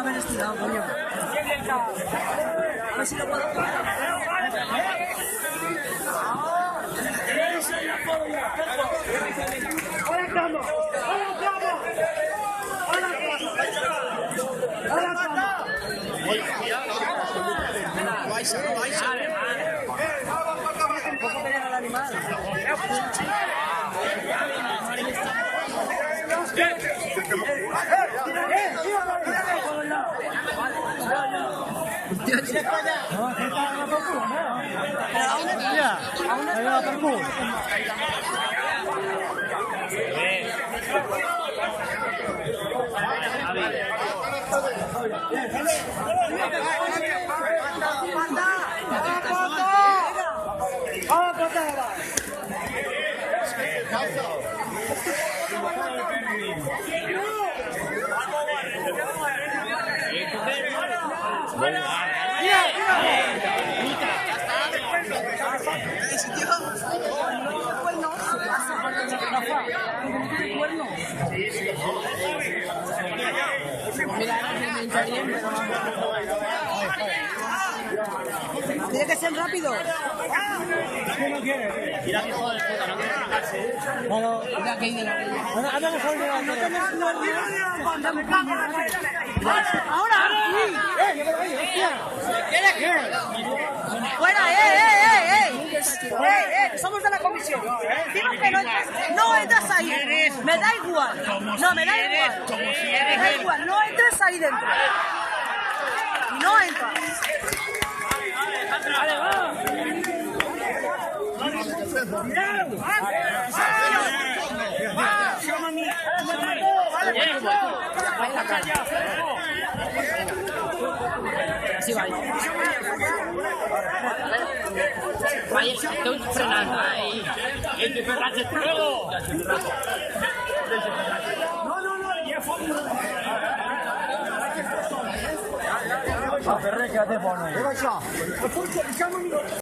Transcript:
haber estudiado, coño. A ver si lo puedo. Tiene que ser rápido. Mira que joder, puta, no quiere sacarse. Mira que hay de la ahora. Fuera, somos de la comisión. Digo que no entras ahí. Me da igual. No, me da igual. Me da igual, no entres ahí dentro. No entras. Vale, va. Así va. Vaya, estoy frenando ahí. ¡Este ferrache luego! Ferrer, quédate por ahí.